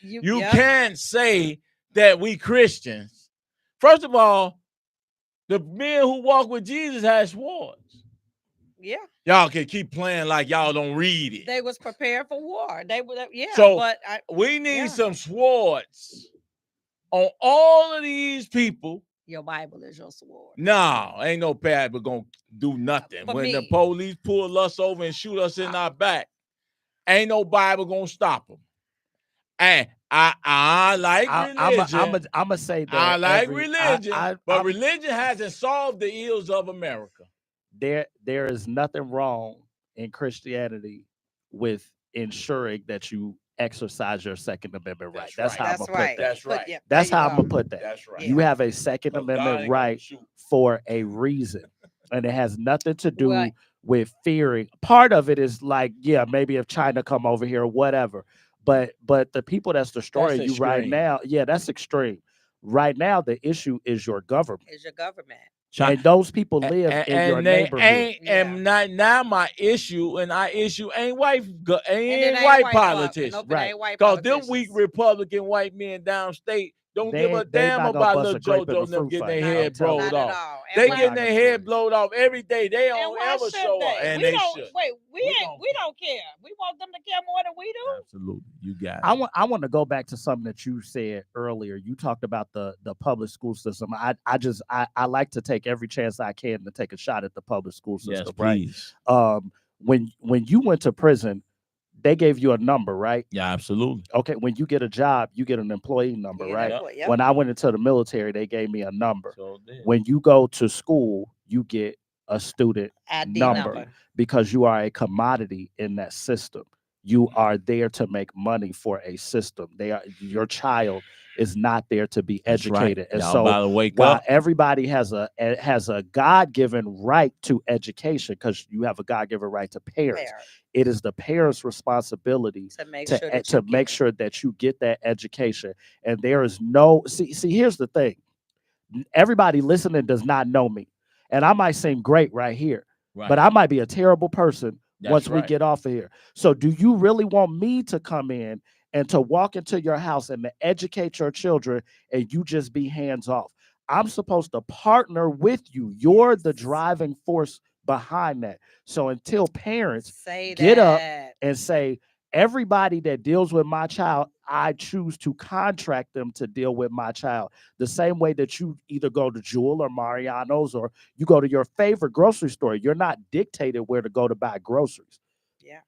say that we Christians. First of all, the men who walk with Jesus had swords. Yeah. Y'all can keep playing like y'all don't read it. They was prepared for war. They were, So we need some swords on all of these people. Your Bible is your sword. No, ain't no Bible gonna do nothing. When the police pull us over and shoot us in our back, ain't no Bible gonna stop them. And I like religion. I'm gonna say that I like religion, but religion hasn't solved the ills of America. There is nothing wrong in Christianity with ensuring that you exercise your Second Amendment right. That's how I'm gonna put that. That's right. Yeah, that's how I'm gonna put that. That's right. You have a Second Amendment right for a reason, and it has nothing to do with fearing. Part of it is like, maybe if China come over here or whatever, but the people that's destroying you right now, that's extreme. Right now, the issue is your government. And those people live in your neighborhood. And not now my issue and our issue ain't white politics. Right. Because them weak Republican white men downstate don't give a damn about little JoJo them getting their head blowed off. They getting their head blowed off every day. They don't ever show up. And they should. We don't care. We want them to care more than we do. Absolutely. You got it. I want to go back to something that you said earlier. You talked about the public school system. I like to take every chance I can to take a shot at the public school system. Yes, please. Right? When you went to prison, they gave you a number, right? Yeah, absolutely. Okay, when you get a job, you get an employee number, right? Yep. When I went into the military, they gave me a number. So when you go to school, you get a student number because you are a commodity in that system. You are there to make money for a system. Your child is not there to be That's right. educated. And Y'all so about to wake while up. everybody has a God-given right to education, because you have a God-given right to parents, it is the parents' responsibility to make sure that you get that education. And there is no see, here's the thing. Everybody listening does not know me. And I might seem great right here, but I might be a terrible person once we get off of here. So do you really want me to come in and to walk into your house and to educate your children and you just be hands off? I'm supposed to partner with you. You're the driving force behind that. So until parents get up and say, everybody that deals with my child, I choose to contract them to deal with my child. The same way that you either go to Jewel or Mariano's or you go to your favorite grocery store. You're not dictated where to go to buy groceries. Yeah.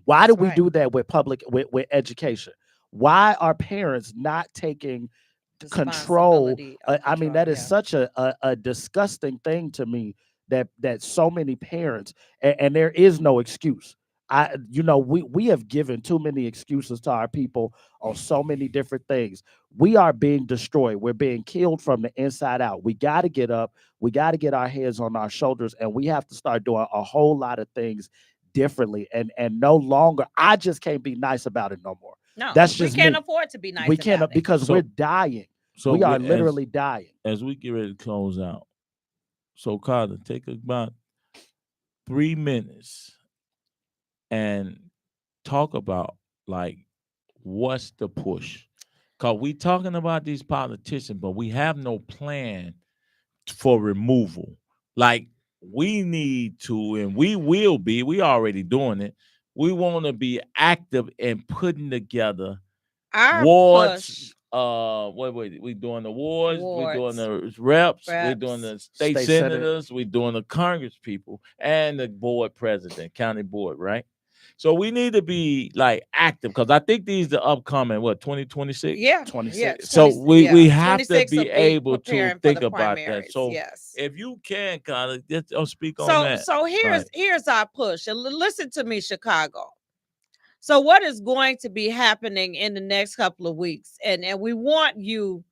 Why do we do that with with education? Why are parents not taking control? I mean, that is such a disgusting thing to me that so many parents, and there is no excuse. We have given too many excuses to our people on so many different things. We are being destroyed. We're being killed from the inside out. We got to get up. We got to get our heads on our shoulders, and we have to start doing a whole lot of things differently. And no longer, I just can't be nice about it no more. No, that's just we can't me. afford to be nice. We can't because we're dying. So we are literally dying. As we get ready to close out, so Carter, take about 3 minutes and talk about like what's the push, because we talking about these politicians, but we have no plan for removal. Like we need to, and we will be. We already doing it. We want to be active in putting together our wards. Push. We doing the wards. We're doing the reps. We're doing the state senators. We're doing the Congress people and the board president, county board, right? So we need to be like active, because I think these are upcoming 2026. Yeah, 26. Yeah, so we have to be able to think about that. So if you can, kind of just speak on that. So here's our push, and listen to me, Chicago. So what is going to be happening in the next couple of weeks, and we want you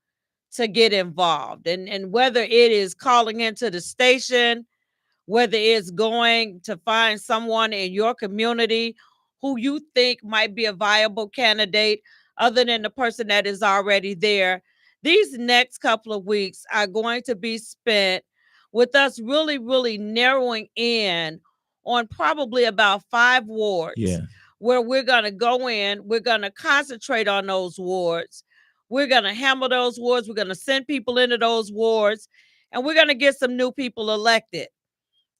to get involved, and whether it is calling into the station, whether it's going to find someone in your community who you think might be a viable candidate other than the person that is already there. These next couple of weeks are going to be spent with us really, really narrowing in on probably about 5 wards where we're going to go in, we're going to concentrate on those wards. We're going to hammer those wards. We're going to send people into those wards, and we're going to get some new people elected.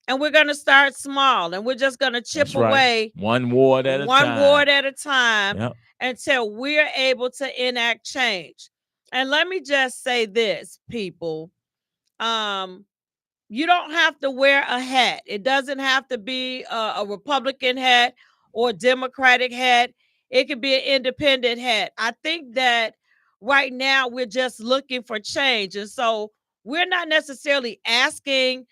And we're going to start small, and we're just going to chip away one ward at a time until we're able to enact change. And let me just say this, people. You don't have to wear a hat. It doesn't have to be a Republican hat or a Democratic hat. It could be an independent hat. I think that right now we're just looking for change. And so we're not necessarily asking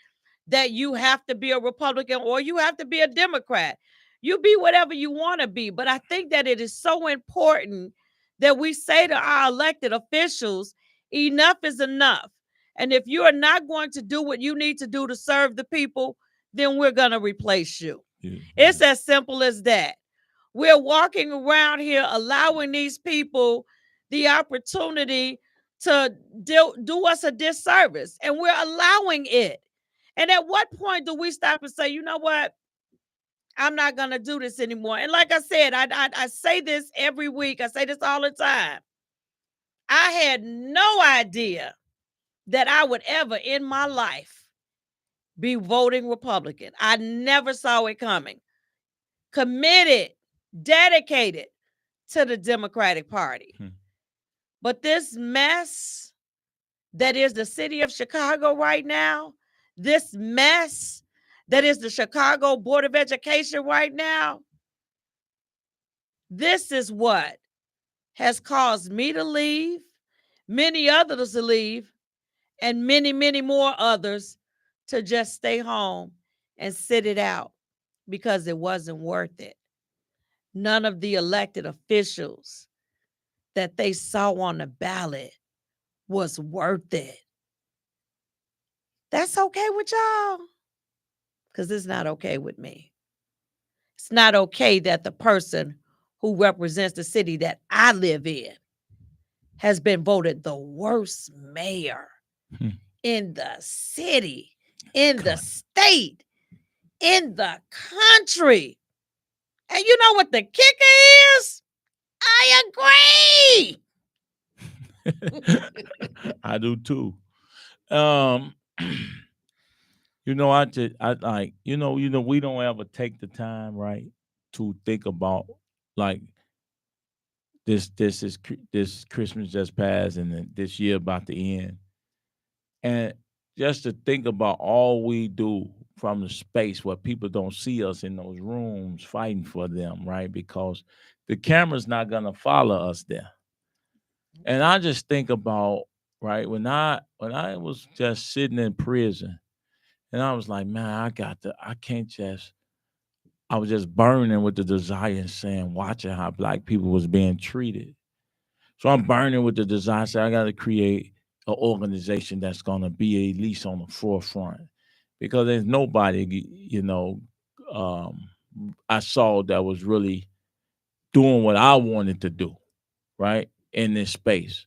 that you have to be a Republican or you have to be a Democrat. You be whatever you want to be. But I think that it is so important that we say to our elected officials, enough is enough. And if you are not going to do what you need to do to serve the people, then we're going to replace you. It's as simple as that. We're walking around here allowing these people the opportunity to do us a disservice, and we're allowing it. And at what point do we stop and say, you know what? I'm not going to do this anymore. And like I said, I say this every week. I say this all the time. I had no idea that I would ever in my life be voting Republican. I never saw it coming. Committed, dedicated to the Democratic Party. But this mess that is the city of Chicago right now, this mess that is the Chicago Board of Education right now, this is what has caused me to leave, many others to leave, and many, many more others to just stay home and sit it out because it wasn't worth it. None of the elected officials that they saw on the ballot was worth it. That's okay with y'all? Because it's not okay with me. It's not okay that the person who represents the city that I live in has been voted the worst mayor in the city, in the state, in the country. And you know what the kicker is? I agree. I do too. You know, I like, we don't ever take the time, right, to think about like this Christmas just passed and then this year about to end, and just to think about all we do from the space where people don't see us in those rooms fighting for them, right? Because the camera's not gonna follow us there. And I just think about, right, when I was just sitting in prison. And I was like, man, I was just burning with the desire and saying, watching how Black people was being treated. So I'm burning with the desire, saying I got to create an organization that's going to be at least on the forefront. Because there's nobody, I saw that was really doing what I wanted to do, right, in this space.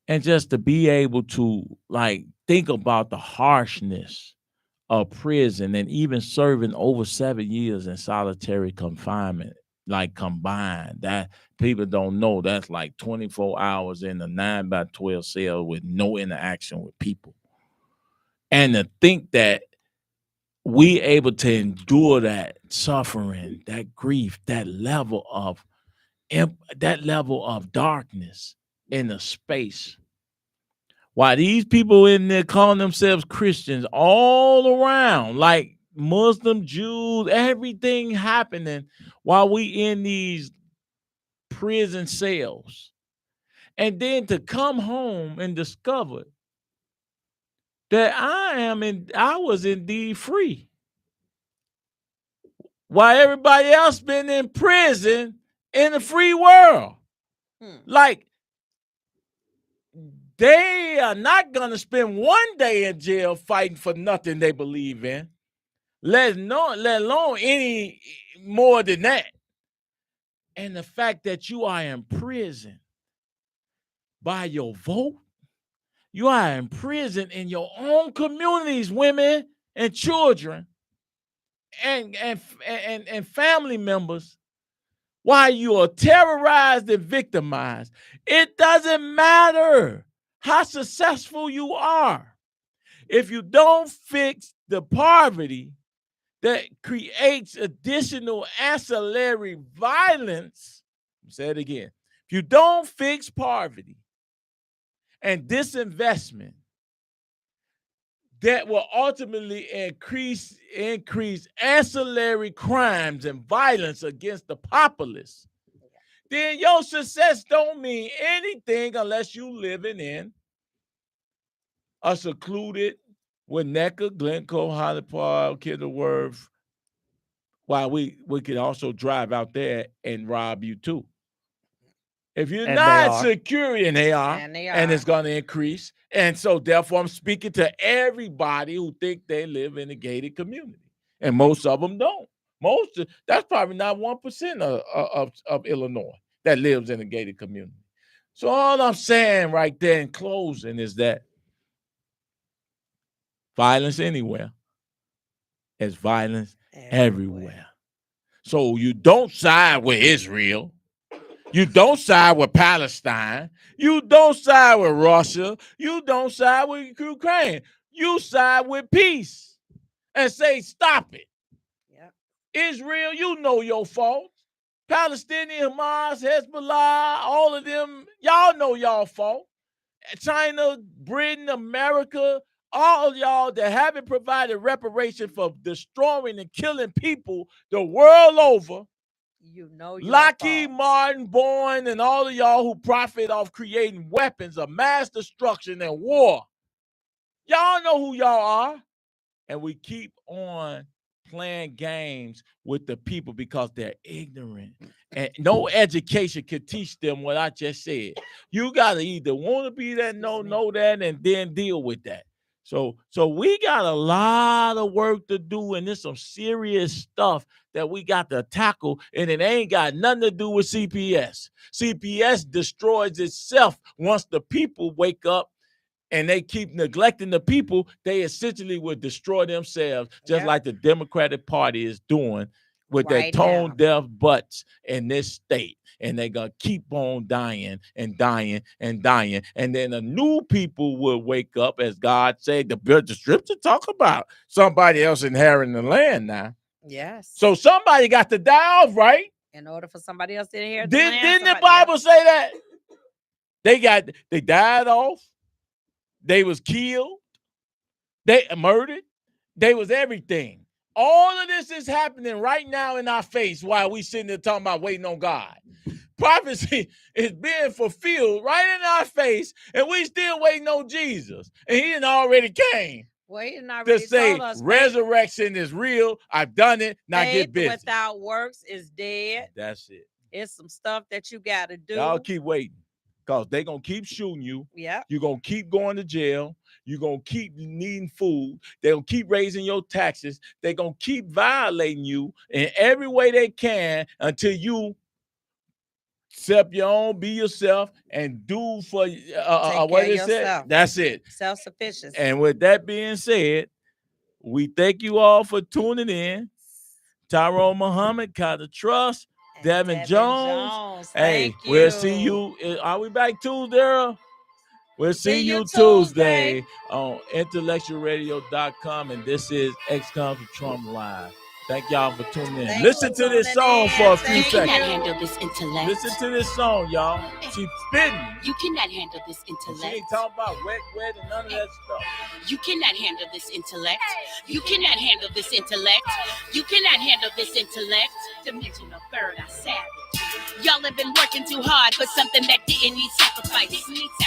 And just to be able to, like, think about the harshness of prison and even serving over 7 years in solitary confinement, like combined, that people don't know, that's like 24 hours in a 9x12 cell with no interaction with people. And to think that we able to endure that suffering, that grief, that level of darkness in a space, while these people in there calling themselves Christians all around, like Muslim, Jews, everything happening while we in these prison cells. And then to come home and discover that I was indeed free. While everybody else been in prison in a free world. Like, they are not going to spend one day in jail fighting for nothing they believe in, let alone any more than that. And the fact that you are in prison by your vote, you are in prison in your own communities, women and children and family members, while you are terrorized and victimized. It doesn't matter how successful you are. If you don't fix the poverty that creates additional ancillary violence, I'll say it again. If you don't fix poverty and disinvestment, that will ultimately increase ancillary crimes and violence against the populace, then your success don't mean anything unless you living in a secluded Winnetka, Glencoe, Holly Park, Kenilworth, while we could also drive out there and rob you too. If you're not secure, and they are, and it's going to increase. And so therefore I'm speaking to everybody who think they live in a gated community. And most of them don't. That's probably not 1% of Illinois that lives in a gated community. So all I'm saying right there in closing is that violence anywhere is violence everywhere. So you don't side with Israel. You don't side with Palestine. You don't side with Russia. You don't side with Ukraine. You side with peace and say, stop it. Yep. Israel, you know your fault. Palestinian, Hamas, Hezbollah, all of them, y'all know y'all fault. China, Britain, America, all of y'all that haven't provided reparation for destroying and killing people the world over. You know, Lockheed Martin, Boeing, and all of y'all who profit off creating weapons of mass destruction and war. Y'all know who y'all are. And we keep on playing games with the people because they're ignorant. And no education could teach them what I just said. You got to either want to be that, know that, and then deal with that. So we got a lot of work to do, and there's some serious stuff that we got to tackle, and it ain't got nothing to do with CPS. CPS destroys itself once the people wake up and they keep neglecting the people. They essentially will destroy themselves, just like the Democratic Party is doing with their tone-deaf butts in this state. And they're going to keep on dying and dying and dying. And then the new people will wake up, as God said, the scripture talk about somebody else inheriting the land now. Yes. So somebody got to die off, right? In order for somebody else to inherit the land. Didn't the Bible say that? They died off. They was killed. They murdered. They was everything. All of this is happening right now in our face while we sitting there talking about waiting on God. Prophecy is being fulfilled right in our face, and we still waiting on Jesus. And he done already came to say resurrection is real. I've done it. Now get busy. Without works is dead. That's it. It's some stuff that you got to do. Y'all keep waiting because they're going to keep shooting you. Yeah. You're going to keep going to jail. You're going to keep needing food. They're going to keep raising your taxes. They're going to keep violating you in every way they can until you accept your own, be yourself, and do for what is it? That's it. Self-sufficiency. And with that being said, we thank you all for tuning in. Tyrone Muhammad, Carter Trust, Devin Jones. Hey, we'll see you. Are we back Tuesday, Earl? We'll see you Tuesday on IntellectualRadio.com. And this is ExCons4Trump Live. Thank y'all for tuning in. Listen to this song for a few seconds. You cannot handle this intellect. Listen to this song, y'all. She's spitting. You cannot handle this intellect. She ain't talking about wet, and none of that stuff. You cannot handle this intellect. You cannot handle this intellect. You cannot handle this intellect. Dimensional paradise savage. Y'all have been working too hard for something that didn't need sacrifice.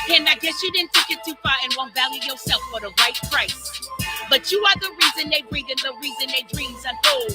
And I guess you didn't take it too far and won't value yourself for the right price. But you are the reason they breathe and the reason they dreams unfold.